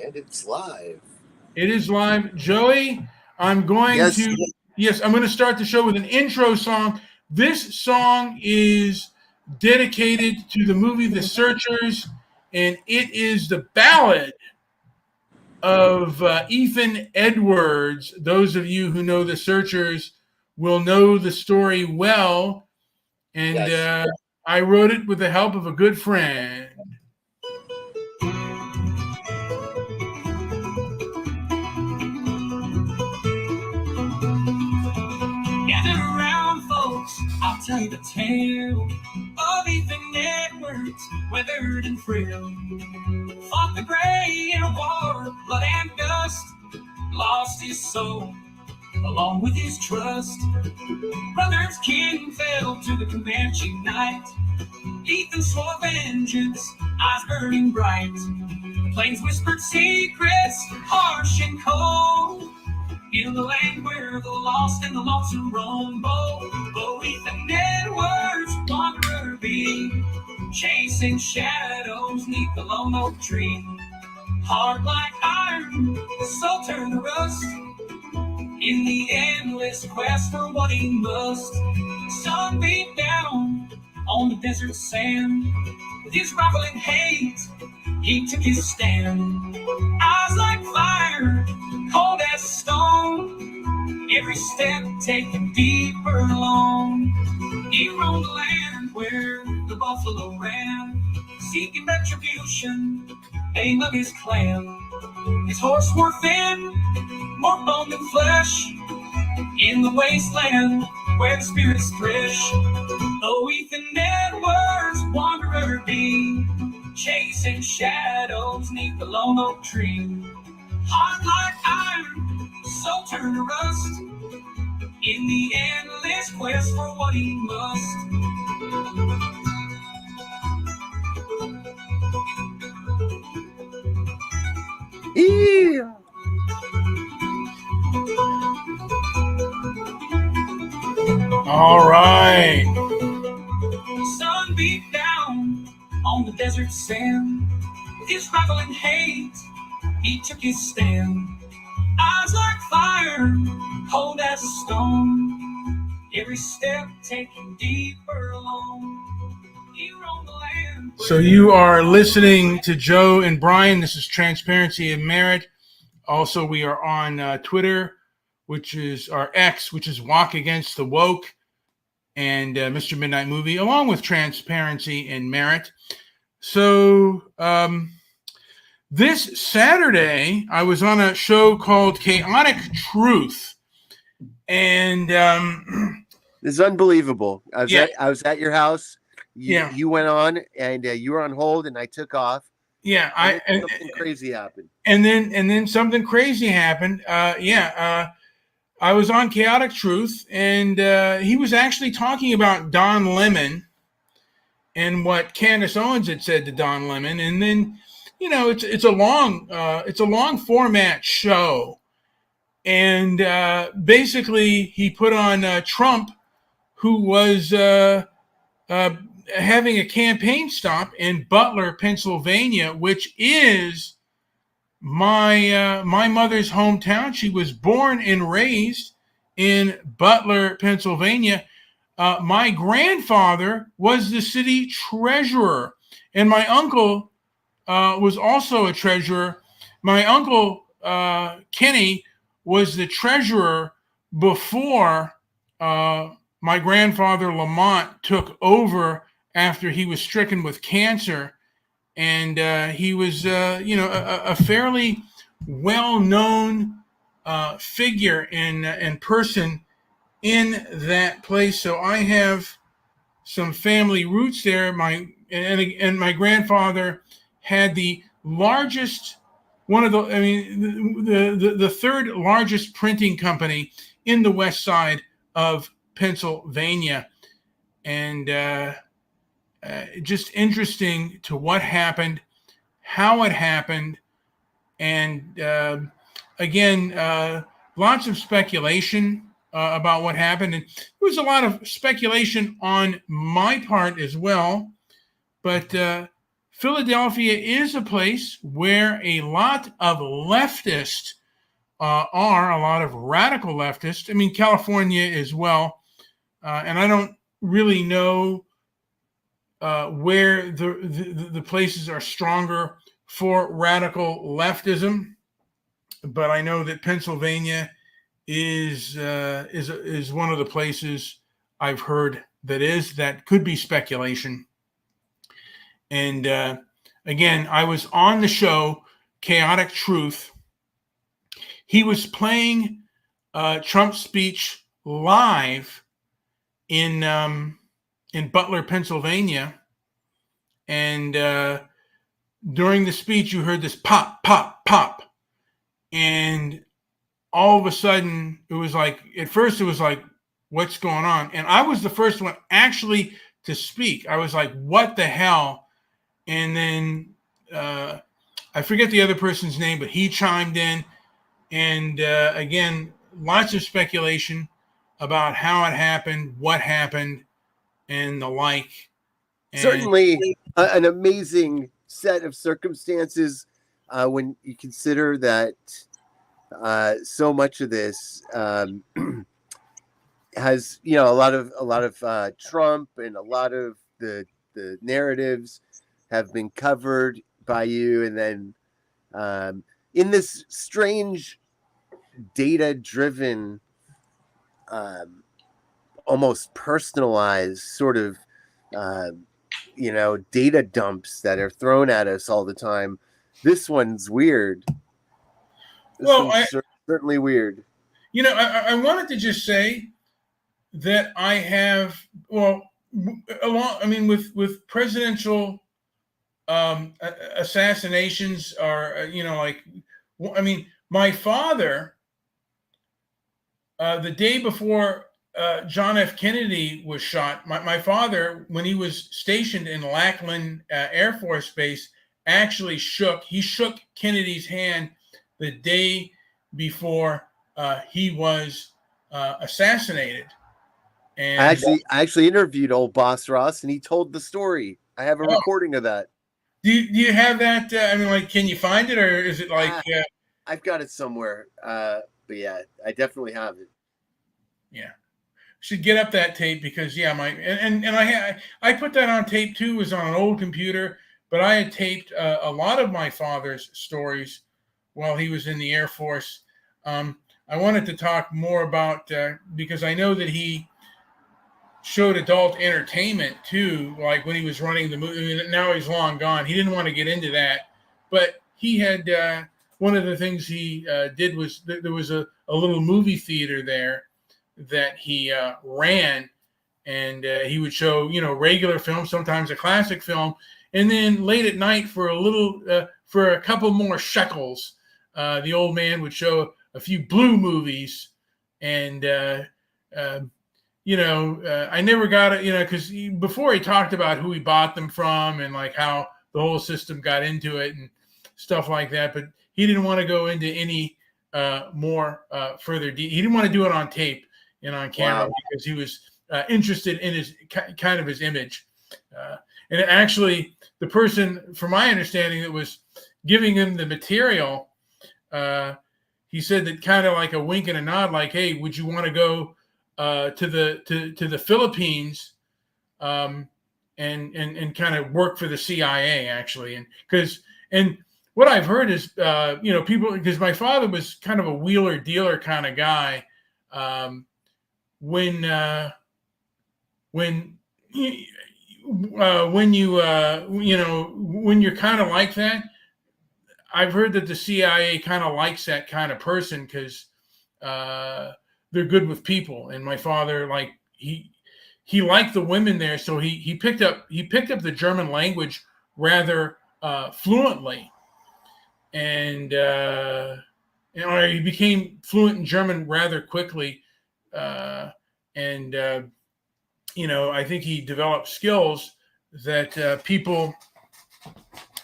And it's live. It is live. Joey, I'm going Yes. to, yes, I'm going to start the show with an intro song. This song is dedicated to the movie The Searchers, and it is the ballad of Ethan Edwards. Those of you who know The Searchers will know the story well, and Yes. I wrote it with the help of a good friend. Gather around, folks, I'll tell you the tale of Ethan Edwards, weathered and frail. Fought the gray in a war, blood and dust, lost his soul along with his trust. Brother's kin fell to the Comanche night. Ethan swore vengeance, eyes burning bright. The plains whispered secrets, harsh and cold. In the land where the lost and the lonesome roam, Bo Ethan Edwards, wanderer be, chasing shadows neath the lone oak tree. Hard like iron, so turn to rust, in the endless quest for what he must. Sun beat down on the desert sand, with his rifle in hate, he took his stand. Eyes like fire, cold as stone, every step taken deeper along. He roamed the land where the buffalo ran, seeking retribution, aim of his clan. His horse wore thin, more bone than flesh, in the wasteland where the spirits thresh. Oh, Ethan Edwards, wanderer be, chasing shadows neath the lone oak tree. Hard like iron, so turn to rust, in the endless quest for what he must. Yeah. All right. Sun beat down on the desert sand, with his rifle in hate, he took his stand. Eyes like fire, cold as a stone, every step taken deeper along. He roamed the land. So you are listening to Joe and Brian. This is Transparency and Merit. Also, we are on Twitter, which is our X, which is Walk Against the Woke, and Mr. Midnight Movie, along with Transparency and Merit. So this Saturday, I was on a show called Chaotic Truth, and This is unbelievable. I Yeah. was at your house. Yeah. You went on and you were on hold, and I took off. yeah, And then something crazy happened. and then something crazy happened. I was on Chaotic Truth, and he was actually talking about Don Lemon and what Candace Owens had said to Don Lemon, and then it's a long format show, and basically he put on Trump, who was having a campaign stop in Butler, Pennsylvania, which is my mother's hometown. She was born and raised in Butler, Pennsylvania. My grandfather was the city treasurer, and my uncle was also a treasurer. My uncle Kenny was the treasurer before my grandfather Lamont took over after he was stricken with cancer. And he was, a fairly well-known figure and person in that place. So I have some family roots there. My grandfather had the largest, the third largest printing company in the west side of Pennsylvania, and just interesting to what happened, how it happened, and again, lots of speculation about what happened. And there was a lot of speculation on my part as well, but Philadelphia is a place where a lot of leftists are, a lot of radical leftists. I mean, California as well. And I don't really know where the places are stronger for radical leftism, but I know that Pennsylvania is one of the places I've heard that could be speculation. And again, I was on the show Chaotic Truth. He was playing Trump's speech live in Butler, Pennsylvania, and during the speech, you heard this pop, pop, pop, and all of a sudden, it was like, at first, it was like, what's going on? And I was the first one actually to speak. I was like, what the hell? And then I forget the other person's name, but he chimed in. And again, lots of speculation about how it happened, what happened, and the like. And certainly an amazing set of circumstances when you consider that so much of this has, a lot of Trump, and a lot of the narratives have been covered by you, and then in this strange data-driven, almost personalized sort of data dumps that are thrown at us all the time. This one's weird. Certainly weird. I wanted to just say that I have, with presidential assassinations are, my father, the day before John F. Kennedy was shot, my father, when he was stationed in Lackland Air Force Base, actually shook Kennedy's hand the day before he was assassinated. And I actually interviewed old Boss Ross, and he told the story. I have a recording of that. Do you have that? Can you find it, or is it like? I've got it somewhere. But yeah, I definitely have it. Yeah, should get up that tape because I put that on tape too. It was on an old computer, but I had taped a lot of my father's stories while he was in the Air Force. I wanted to talk more about because I know that he showed adult entertainment too, like when he was running the movie. Now he's long gone. He didn't want to get into that, but he had one of the things he did was there was a little movie theater there that he ran, and he would show regular films, sometimes a classic film, and then late at night for a couple more shekels, the old man would show a few blue movies, and I never got it, because before he talked about who he bought them from and like how the whole system got into it and stuff like that. But he didn't want to go into any more further. He didn't want to do it on tape and on camera because he was interested in his image. And actually, the person, from my understanding, that was giving him the material, he said that kind of like a wink and a nod, like, "Hey, would you want to go to the Philippines and kind of work for the CIA actually?" And what I've heard is people, because my father was kind of a wheeler dealer kind of guy. When you're kind of like that, I've heard that the CIA kind of likes that kind of person because they're good with people. And my father, like, he liked the women there, so he picked up the German language rather fluently, and he became fluent in German rather quickly, and I think he developed skills that people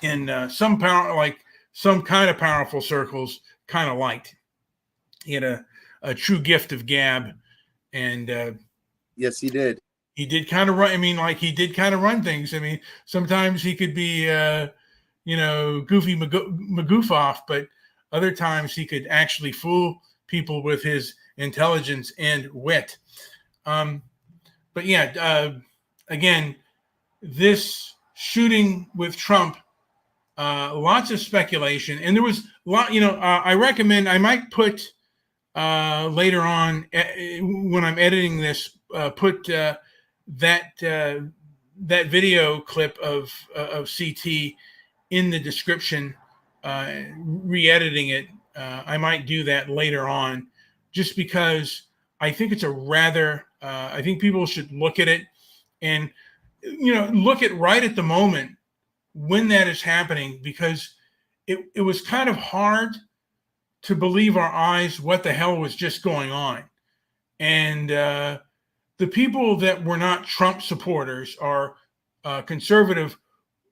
in some kind of powerful circles kind of liked. He had a true gift of gab, and yes, he did. he did kind of run. I mean, like he did kind of run things. I mean, sometimes he could be, goofy magoof off, but other times he could actually fool people with his intelligence and wit. But yeah, again, this shooting with Trump, lots of speculation, and there was a lot. I recommend I might put later on when I'm editing this, put that video clip of CT in the description, re-editing it. I might do that later on, just because I think it's a rather. I think people should look at it and look at right at the moment when that is happening, because it was kind of hard to believe our eyes what the hell was just going on. And the people that were not Trump supporters or conservative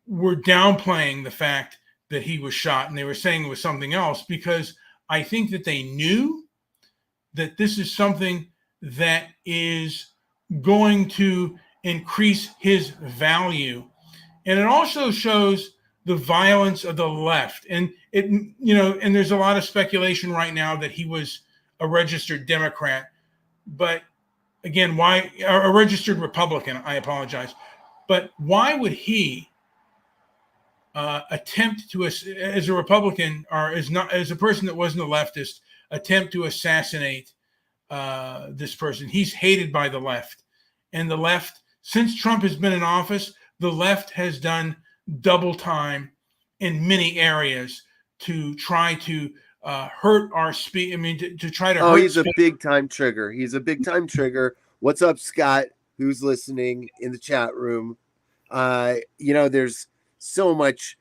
were downplaying the fact that he was shot, and they were saying it was something else, because I think that they knew that this is something that is going to increase his value. And it also shows the violence of the left. And and there's a lot of speculation right now that he was a registered Democrat. But again, why a registered Republican? I apologize. But why would he attempt to, as a Republican or as a person that wasn't a leftist, attempt to assassinate this person? He's hated by the left, and the left, since Trump has been in office, the left has done double time in many areas to try to hurt our speech. I mean, to try to hurt. He's a big time trigger. He's a big time trigger. What's up, Scott? Who's listening in the chat room? There's so much.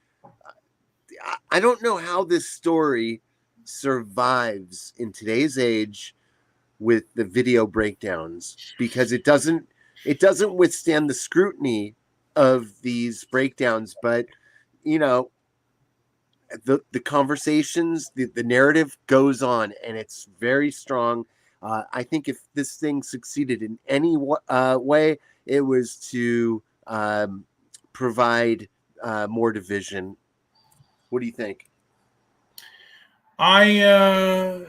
I don't know how this story survives in today's age with the video breakdowns, because it doesn't withstand the scrutiny of these breakdowns. But the conversations, the narrative goes on, and it's very strong. I think if this thing succeeded in any way, it was to provide more division. What do you think? I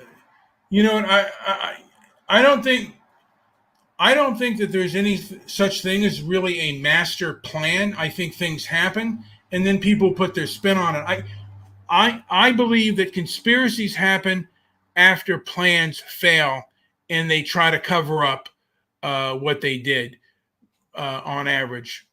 don't think that there's any such thing as really a master plan. I think things happen, and then people put their spin on it. I believe that conspiracies happen after plans fail, and they try to cover up what they did on average.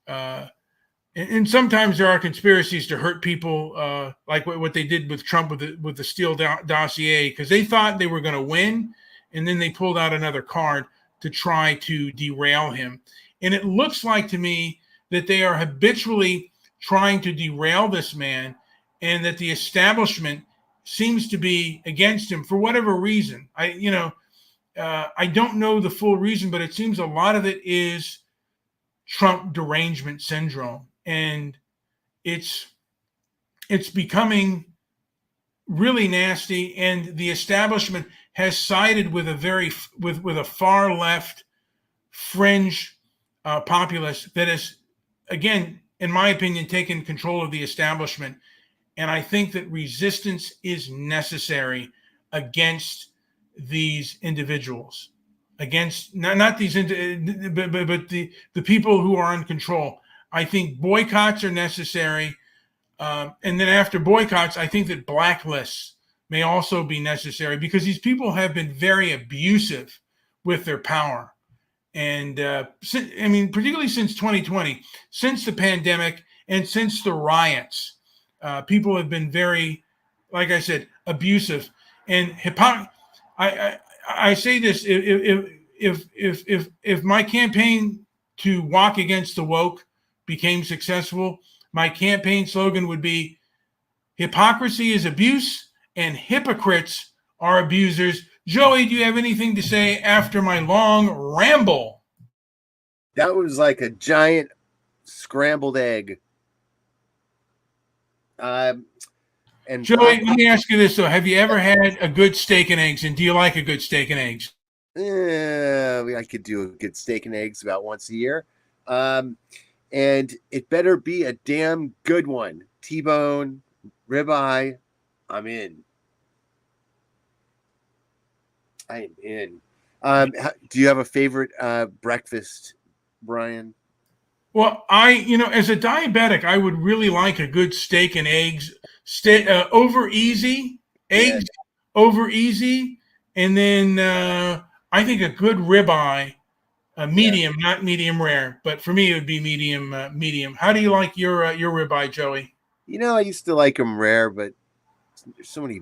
And sometimes there are conspiracies to hurt people, like what they did with Trump with the Steele dossier, because they thought they were going to win, and then they pulled out another card to try to derail him. And it looks like to me that they are habitually trying to derail this man, and that the establishment seems to be against him for whatever reason. I don't know the full reason, but it seems a lot of it is Trump derangement syndrome. And it's becoming really nasty, and the establishment has sided with a far left fringe populace that has, again, in my opinion, taken control of the establishment. And I think that resistance is necessary against these individuals, against not these, but the people who are in control. I think boycotts are necessary. And then after boycotts, I think that blacklists may also be necessary, because these people have been very abusive with their power. And particularly since 2020, since the pandemic and since the riots, people have been very, like I said, abusive and I say this: if my campaign to walk against the woke became successful, my campaign slogan would be: hypocrisy is abuse, and hypocrites are abusers. Joey, do you have anything to say after my long ramble? That was like a giant scrambled egg. And Joey, let me ask you this though: have you ever had a good steak and eggs, and do you like a good steak and eggs? I could do a good steak and eggs about once a year. Um, and it better be a damn good one. T-bone, ribeye, I'm in. I am in. Do you have a favorite breakfast, Brian? Well, as a diabetic, I would really like a good steak and eggs. Over easy, Yeah, eggs over easy, and then I think a good ribeye, yeah. medium, not medium rare, but for me it would be medium. Medium. How do you like your ribeye, Joey? I used to like them rare, but there's so many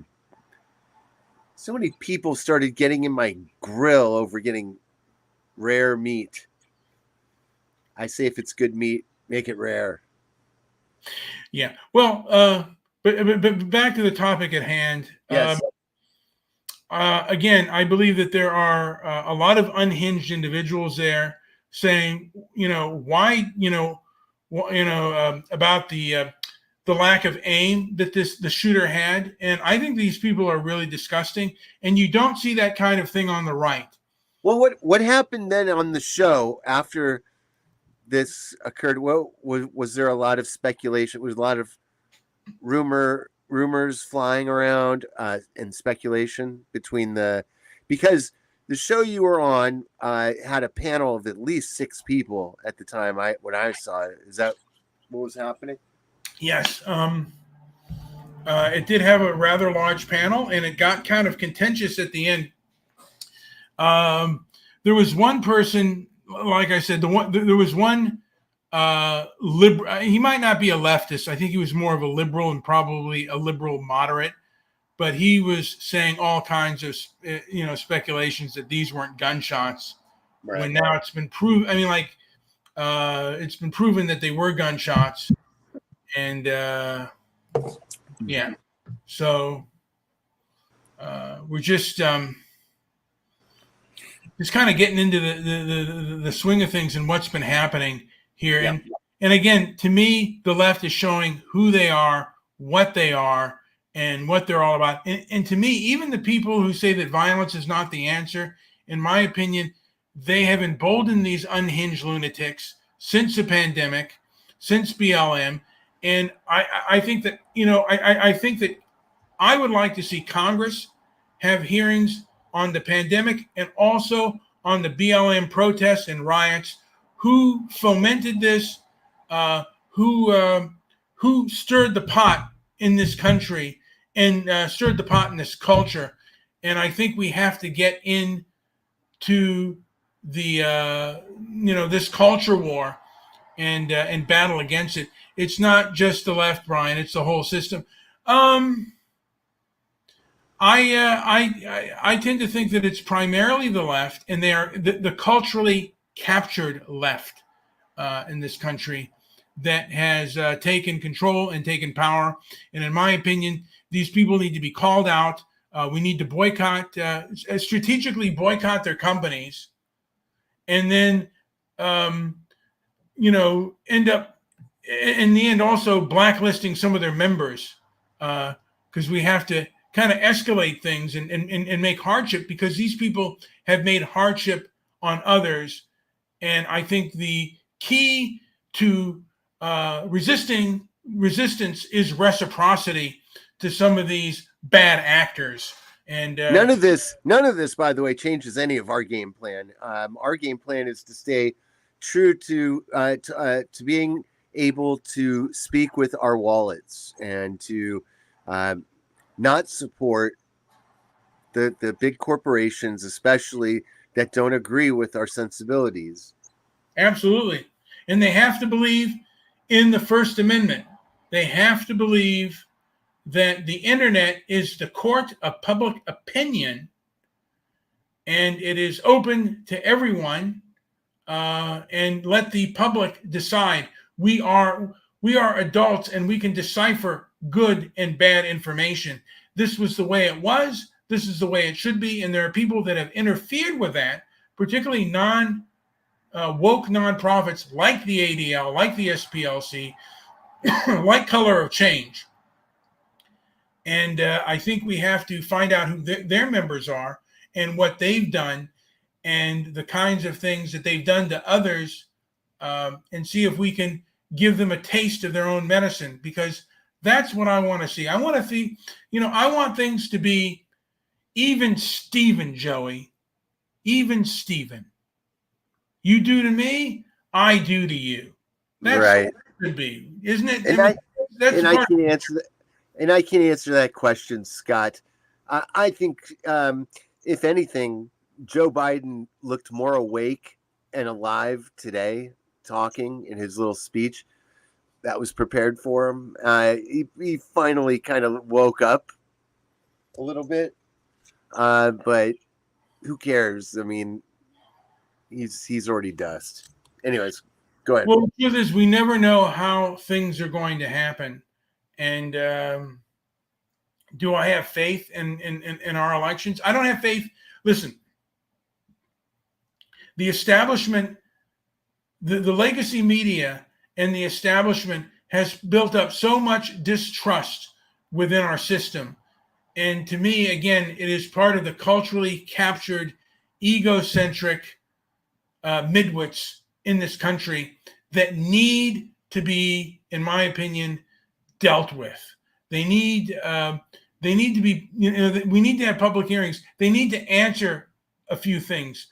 people started getting in my grill over getting rare meat. I say if it's good meat, make it rare. Yeah. Well, but back to the topic at hand. Yes. Again, I believe that there are a lot of unhinged individuals there saying, why, about the lack of aim that the shooter had, and I think these people are really disgusting. And you don't see that kind of thing on the right. Well, what happened then on the show after this occurred? Well, was there a lot of speculation? Was a lot of rumors flying around and speculation because the show you were on had a panel of at least 6 people at the time when I saw it. Is that what was happening? Yes. It did have a rather large panel, and it got kind of contentious at the end. There was one person, like I said, there was one liberal. He might not be a leftist. I think he was more of a liberal and probably a liberal moderate. But he was saying all kinds of speculations that these weren't gunshots. Right. When now it's been proven. I mean, it's been proven that they were gunshots, and yeah. So we're just kind of getting into the swing of things and what's been happening here. Yep. And again, to me, the left is showing who they are, what they are, and what they're all about. And to me, even the people who say that violence is not the answer, in my opinion, they have emboldened these unhinged lunatics since the pandemic, since BLM. And I think that, I think that I would like to see Congress have hearings on the pandemic and also on the BLM protests and riots. Who fomented this? Who stirred the pot in this country and stirred the pot in this culture? And I think we have to get into the this culture war and battle against it. It's not just the left, Brian. It's the whole system. I tend to think that it's primarily the left, and they are the culturally captured left in this country that has taken control and taken power. And in my opinion, these people need to be called out. We need to boycott, strategically boycott their companies, and then end up in the end also blacklisting some of their members, because we have to kind of escalate things and make hardship, because these people have made hardship on others. And I think the key to resistance is reciprocity to some of these bad actors. And none of this, by the way, changes any of our game plan. Our game plan is to stay true to being able to speak with our wallets and to not support the big corporations, especially that don't agree with our sensibilities. Absolutely. And they have to believe in the First Amendment. They have to believe that the internet is the court of public opinion, and it is open to everyone, and let the public decide. We are adults, and we can decipher good and bad information. This was the way it was. This is the way it should be. And there are people that have interfered with that, particularly woke nonprofits like the ADL, like the SPLC, like Color of Change. And I think we have to find out who their members are and what they've done, and the kinds of things that they've done to others, and see if we can give them a taste of their own medicine, because that's what I want to see. I want to see, I want things to be even Steven, Joey. Even Steven. You do to me, I do to you. That's right. what it should be, isn't it? And I can answer that. And I can answer that question, Scott. I think, if anything, Joe Biden looked more awake and alive today, talking in his little speech that was prepared for him. He finally kind of woke up a little bit, but who cares? I mean, he's already dust. Anyways, go ahead. Well, the truth is, we never know how things are going to happen, and do I have faith in our elections? I don't have faith. Listen, the establishment, the legacy media and the establishment has built up so much distrust within our system. And to me, again, it is part of the culturally captured, egocentric midwits in this country that need to be, in my opinion, dealt with. They need to be, we need to have public hearings. They need to answer a few things.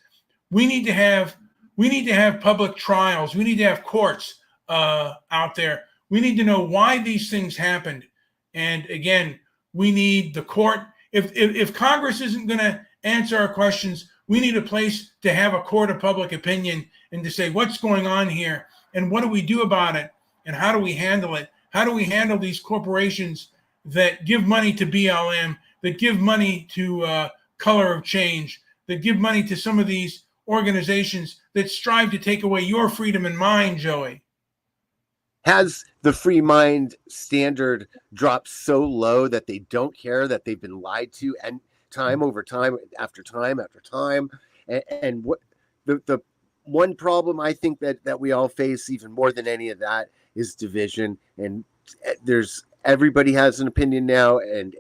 We need to have public trials. We need to have courts out there. We need to know why these things happened. And again, we need the court. If Congress isn't going to answer our questions, we need a place to have a court of public opinion and to say what's going on here and what do we do about it and how do we handle it? How do we handle these corporations that give money to BLM, that give money to Color of Change, that give money to some of these organizations that strive to take away your freedom and mine, Joey? Has the free mind standard dropped so low that they don't care that they've been lied to and time over time after time after time? And what the one problem I think that we all face even more than any of that is division. And everybody has an opinion now, and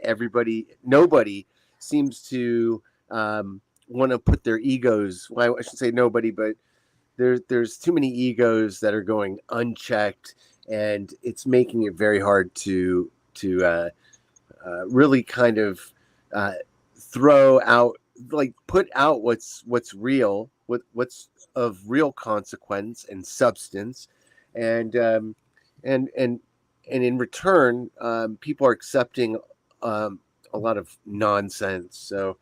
nobody seems to want to put their egos. Well, I should say nobody, but there's too many egos that are going unchecked, and it's making it very hard to really kind of throw out, like, put out what's real, what's of real consequence and substance, and in return, people are accepting a lot of nonsense. So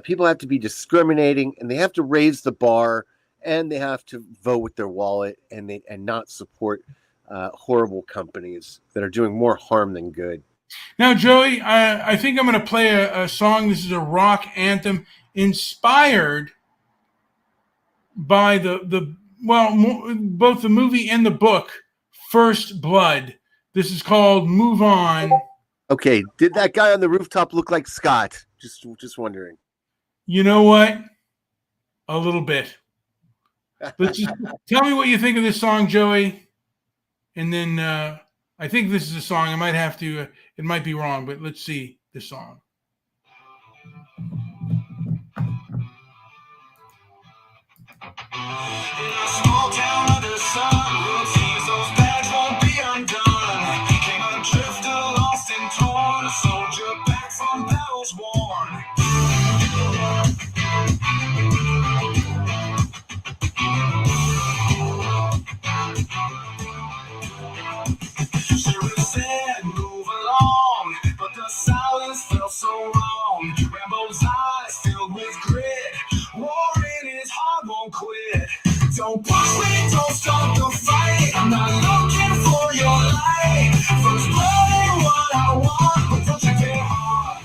people have to be discriminating, and they have to raise the bar, and they have to vote with their wallet, and not support horrible companies that are doing more harm than good. Now, Joey, I think I'm going to play a song. This is a rock anthem inspired by both the movie and the book, First Blood. This is called Move On. Okay, did that guy on the rooftop look like Scott? Just wondering. You know what? A little bit. But just tell me what you think of this song, Joey. And then I think this is a song. I might have to, it might be wrong, but let's see the song. In a small town under the sun, world sees those bags won't be undone. Came adrift, lost and torn, a soldier back from battles worn. Sheriff said, move along, but the silence felt so wrong. Rambo's eyes filled with grit, war in his heart won't quit. Don't push me, don't stop the fight. I'm not looking for your light. First blood ain't what I want, but don't you dare heart.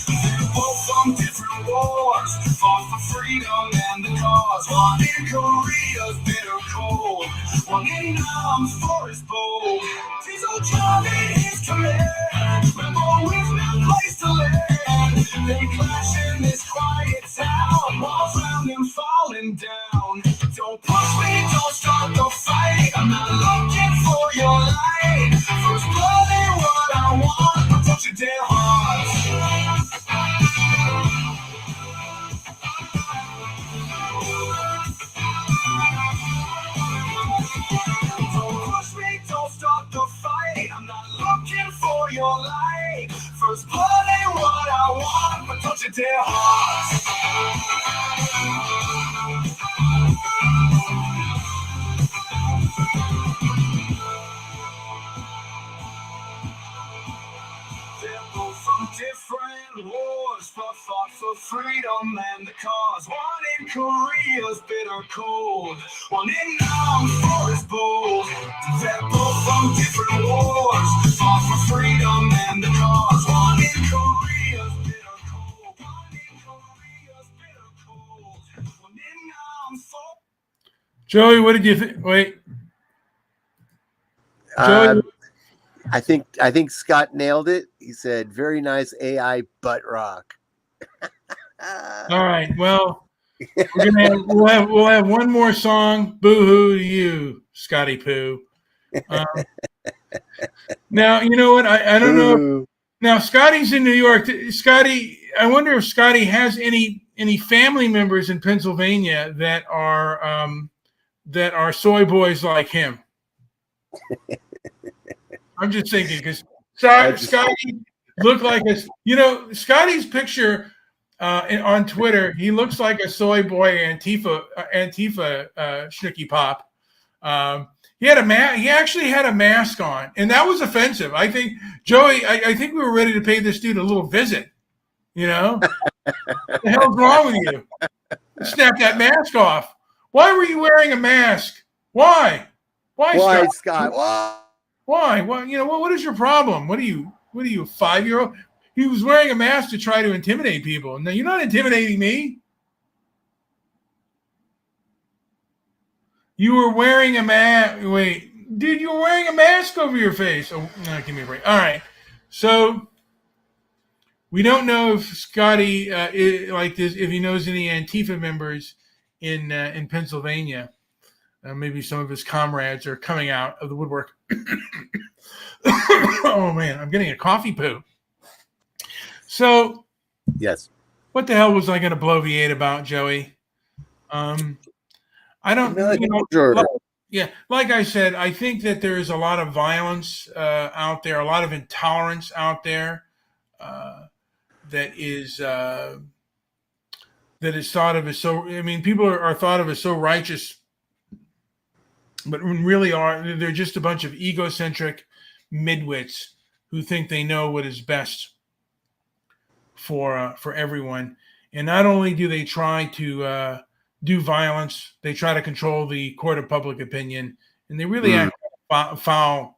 They're both from different wars, fought for freedom and the cause. One in Korea's bitter cold, one in arms for his bold. Diesel Johnny, his command, Rambo with no place to land. They clash in this quiet town, walls around them falling down. Don't push me, don't start the fight. I'm not looking for your light. First blood ain't what I want, but don't you dare heart. your life. First blood ain't what I want, but don't you dare heart. They're both from different wars, but fought for freedom and the cause. One in Korea's bitter cold, one in Nam Forest bold. They're both from different wars, fought for freedom and the cause. One in Korea's bitter cold, one in Korea's bitter cold, one in Nam Forest. Joey, what did you think? Wait. Joey, I think Scott nailed it. He said, "Very nice AI butt rock." all right. Well, we'll have one more song. Boo hoo to you, Scotty Poo. Now you know what? I don't know. Now Scotty's in New York. Scotty, I wonder if Scotty has any family members in Pennsylvania that are soy boys like him. I'm just thinking because Scotty looked like Scotty's picture on Twitter. He looks like a soy boy Antifa Schnicky Pop. He actually had a mask on, and that was offensive. I think Joey. I think we were ready to pay this dude a little visit. You know, what the hell's wrong with you? Snap that mask off. Why were you wearing a mask? Why? Why, Scott? Why? Well, what is your problem? What are you, a 5-year-old? He was wearing a mask to try to intimidate people. No, you're not intimidating me. You were wearing a mask. Wait, dude, you were wearing a mask over your face. Oh, no, give me a break. All right. So we don't know if Scotty like this, if he knows any Antifa members in Pennsylvania. Maybe some of his comrades are coming out of the woodwork. Oh, man, I'm getting a coffee poo. So, yes. What the hell was I going to bloviate about, Joey? I don't know. Like I said, I think that there is a lot of violence out there, a lot of intolerance out there that is thought of as so. I mean, people are thought of as so righteous. But really they're just a bunch of egocentric midwits who think they know what is best for everyone. And not only do they try to do violence, they try to control the court of public opinion, and they really act foul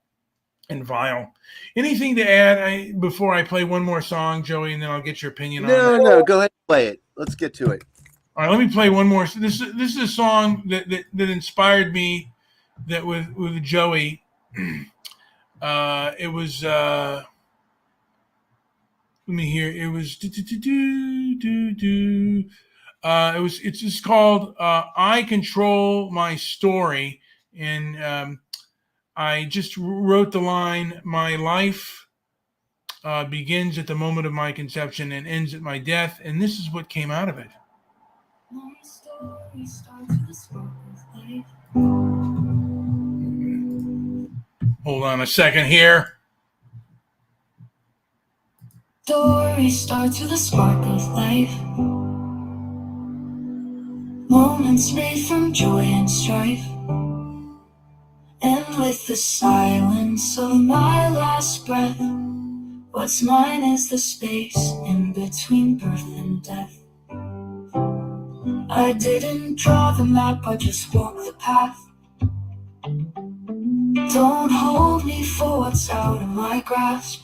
and vile. Anything to add before I play one more song, Joey, and then I'll get your opinion on it? No, go ahead and play it. Let's get to it. All right, let me play one more. This is a song that inspired me. That with Joey, it was. Let me hear. It was. It's just called "I Control My Story," and I just wrote the line: "My life begins at the moment of my conception and ends at my death," and this is what came out of it. My story starts with a spark of life. Hold on a second here. Story starts with a spark of life. Moments made from joy and strife. And with the silence of my last breath, what's mine is the space in between birth and death. I didn't draw the map, I just walked the path. Don't hold me for what's out of my grasp.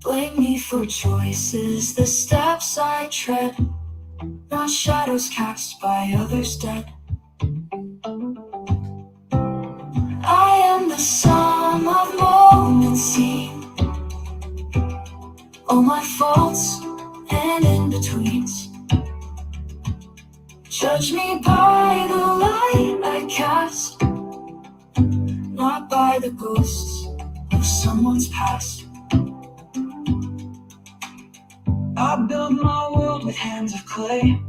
Blame me for choices, the steps I tread, not shadows cast by others dead. I am the sum of moments seen, all my faults and in-betweens. Judge me by the light I cast, not by the ghosts of someone's past. I build my world with hands of clay,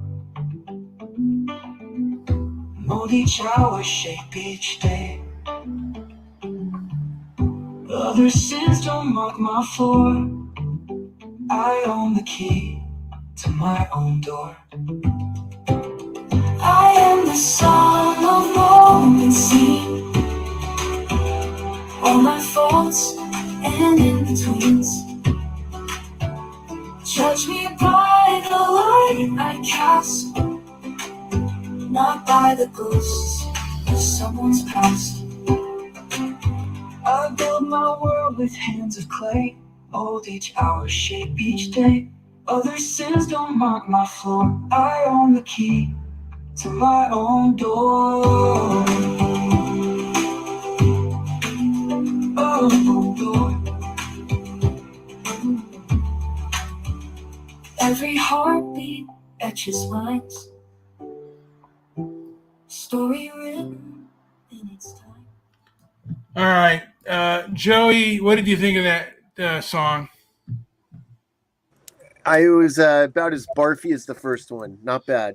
mold each hour, shape each day. Other sins don't mark my floor. I own the key to my own door. I am the son of moments seen, all my faults and in-betweens. Judge me by the light I cast, not by the ghosts of someone's past. I build my world with hands of clay, hold each hour, shape each day. Other sins don't mark my floor. I own the key to my own door. Oh, door. Every heartbeat etches lines, story written in its time. All right, Joey, what did you think of that song? I was about as barfy as the first one. Not bad.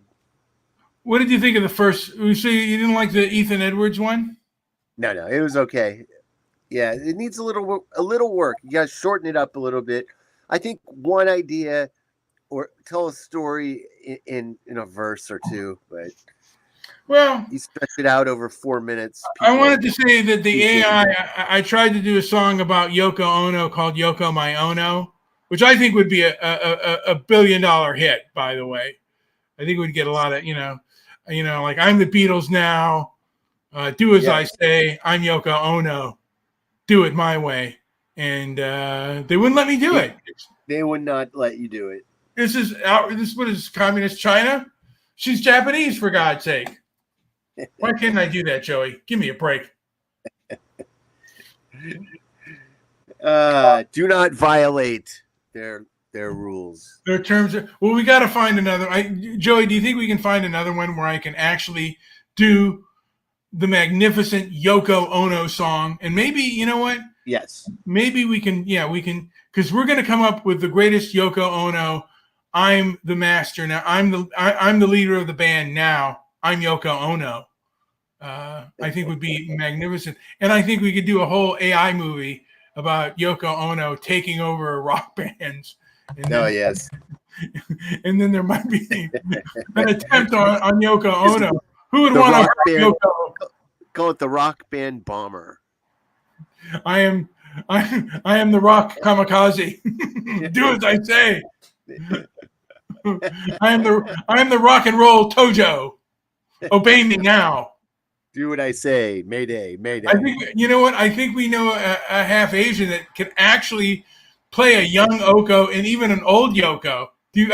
What did you think of the first? So you didn't like the Ethan Edwards one? No, it was okay. Yeah, it needs a little work. You guys shorten it up a little bit. I think one idea, or tell a story in a verse or two, but well, you stretch it out over 4 minutes. I wanted to say that the AI. I tried to do a song about Yoko Ono called "Yoko My Ono," which I think would be a $1 billion hit. By the way, I think we'd get a lot of like I'm the Beatles now. Do as I say. I'm Yoko Ono. Do it my way, and they wouldn't let me do it. They would not let you do it. This is what is communist China? She's Japanese, for God's sake. Why can't I do that, Joey? Give me a break. Do not violate their rules. Their terms are, well, we got to find another. Joey, do you think we can find another one where I can actually do the magnificent Yoko Ono song? And maybe, you know what? Yes. Maybe we can, because we're going to come up with the greatest Yoko Ono. I'm the master now. I'm the leader of the band now. I'm Yoko Ono. I think would be magnificent. And I think we could do a whole AI movie about Yoko Ono taking over rock bands. Yes. And then there might be an attempt on Yoko Ono. Who would want to hurt Yoko? Call it the rock band bomber. I am the rock kamikaze. Do as I say. I am the rock and roll Tojo. Obey me now. Do what I say. Mayday, mayday. I think you know what? I think we know a half Asian that can actually play a young Oko and even an old Yoko. You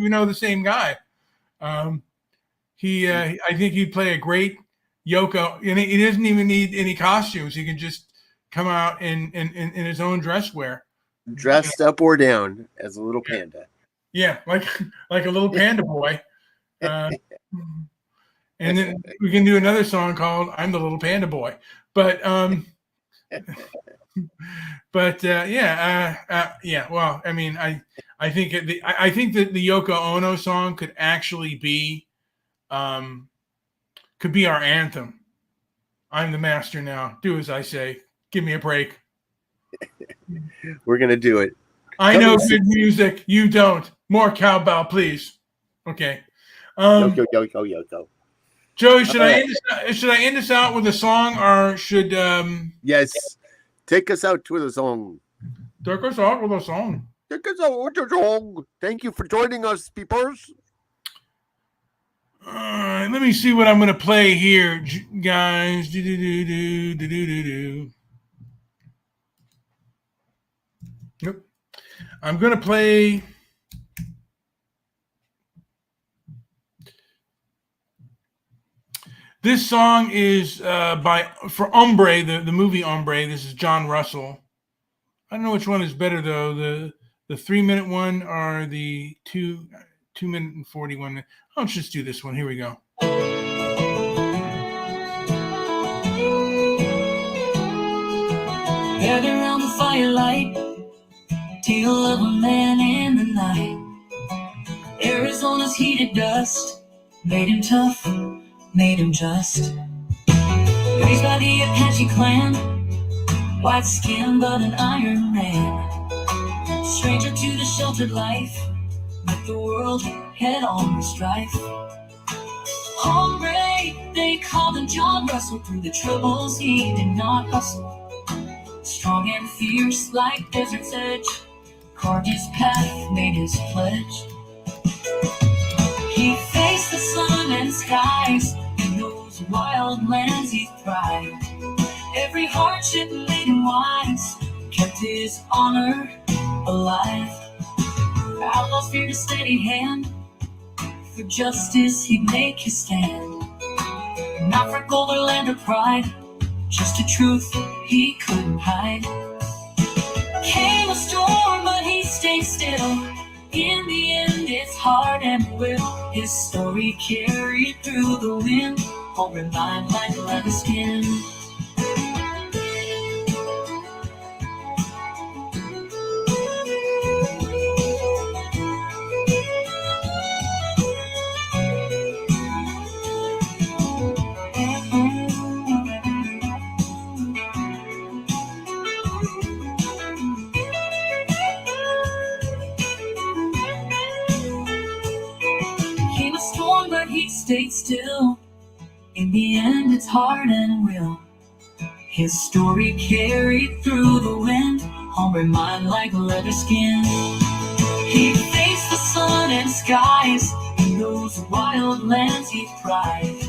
know the same guy. I think he'd play a great Yoko, and he doesn't even need any costumes. He can just come out in his own dress wear, dressed up or down as a little panda. Yeah, like a little panda boy. And then we can do another song called "I'm the Little Panda Boy." But Well, I mean, I think that the Yoko Ono song could actually be, could be our anthem. I'm the master now. Do as I say. Give me a break. We're gonna do it. I know good music. You don't. More cowbell, please. Okay. Yoko. Joey, should I end this out with a song, or should Yes. Take us out with a song. Take us out with a song. Take us out with a song. Thank you for joining us, peepers. Let me see what I'm going to play here, guys. Nope. I'm going to play. This song is for Hombre, the movie Hombre. This is John Russell. I don't know which one is better though, the 3-minute one or the 2-minute and 41. Let's just do this one. Here we go. Gather around the firelight, tale of a man in the night. Arizona's heated dust made him tough, made him just. Raised by the Apache clan, White skin but an Iron Man. Stranger to the sheltered life, met the world head on with strife. Hombre, they called him John Russell. Through the troubles he did not hustle. Strong and fierce like desert's edge, carved his path, made his pledge. He faced the sun and skies, in those wild lands he thrived. Every hardship made him wise, kept his honor alive. Outlaws feared his steady hand, for justice he'd make his stand. Not for gold or land or pride, just a truth he couldn't hide. Came a storm but he stayed still. In the end it's heart and will. His story carried through the wind, home remind like leather skin. He stayed still. In the end it's heart and will. His story carried through the wind, home remind like leather skin. He faced the sun and skies, in those wild lands he thrived.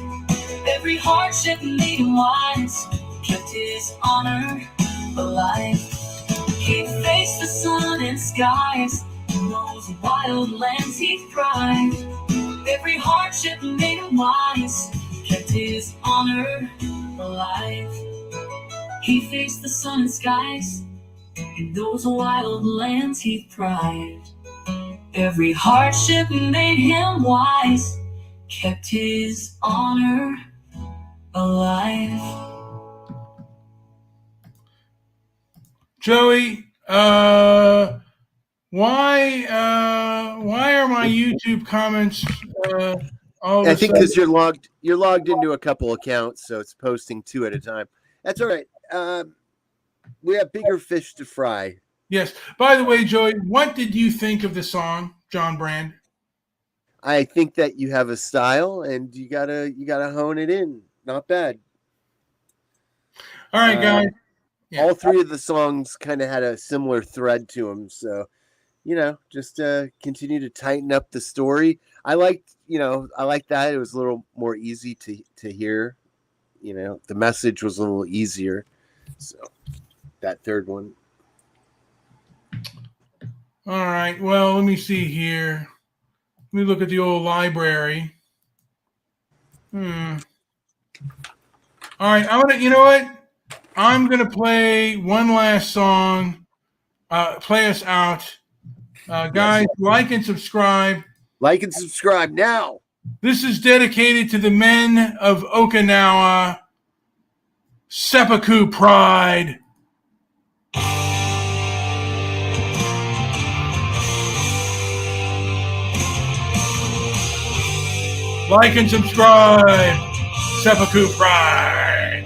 Every hardship made him wise, kept his honor alive. He faced the sun and skies, in those wild lands he thrived. Every hardship made him wise, kept his honor alive. He faced the sun and skies, in those wild lands he thrived. Every hardship made him wise, kept his honor alive. Joey, why are my YouTube comments all I think because you're logged into a couple accounts, so it's posting two at a time. That's all right. We have bigger fish to fry. Yes. By the way, Joey, what did you think of the song, John Brand? I think that you have a style, and you gotta hone it in. Not bad. All right, guys. Yeah. All three of the songs kind of had a similar thread to them, so just continue to tighten up the story. I liked that. It was a little more easy to hear. The message was a little easier. So that third one. All right. Well, let me see here. Let me look at the old library. All right. You know what? I'm gonna play one last song. Play us out. Guys, like and subscribe. Like and subscribe now. This is dedicated to the men of Okinawa. Seppuku pride. Like and subscribe. Seppuku pride.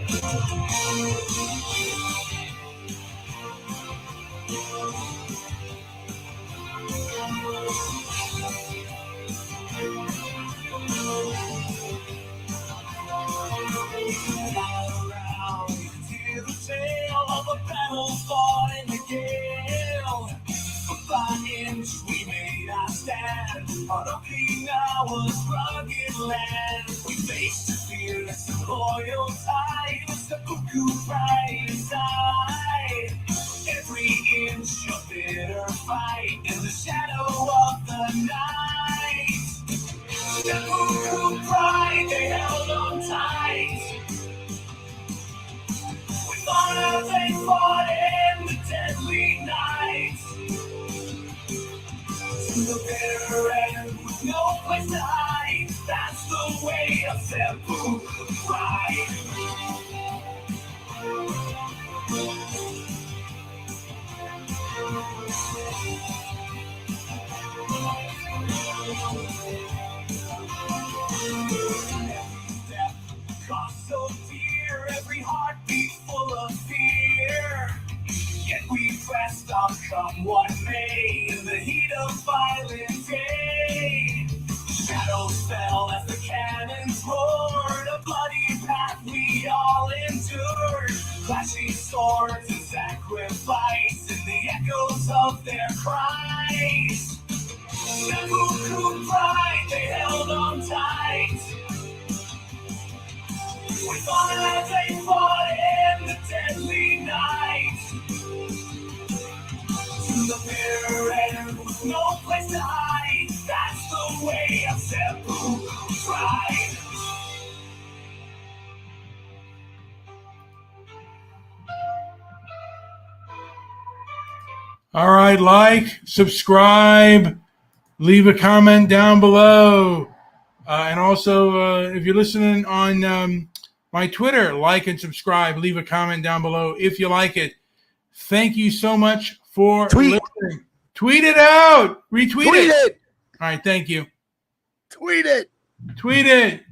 We made our stand on Okinawa's rugged land. We faced a fearless and loyal tide with seppuku pride inside. Every inch of bitter fight in the shadow of the night. Seppuku pride, they held on tight. With honor they fought in the deadly night. To the bitter end with no place to hide. That's the way of seppuku pride. Death cost so dear, every heartbeat full of fear. come what may, in the heat of violent day. Shadows fell as the cannons roared, a bloody path we all endured. Clashing swords and sacrifice in the echoes of their cries. Sepulchral pride, they held on tight. We fought as they fought in the deadly night. To the bitter end, with no place to hide. That's the way of sepulchral pride. All right, like, subscribe, leave a comment down below. And also, if you're listening on my Twitter, like and subscribe, leave a comment down below if you like it. Thank you so much for listening. Tweet it out. Retweet Tweet it. All right, thank you. Tweet it. Tweet it.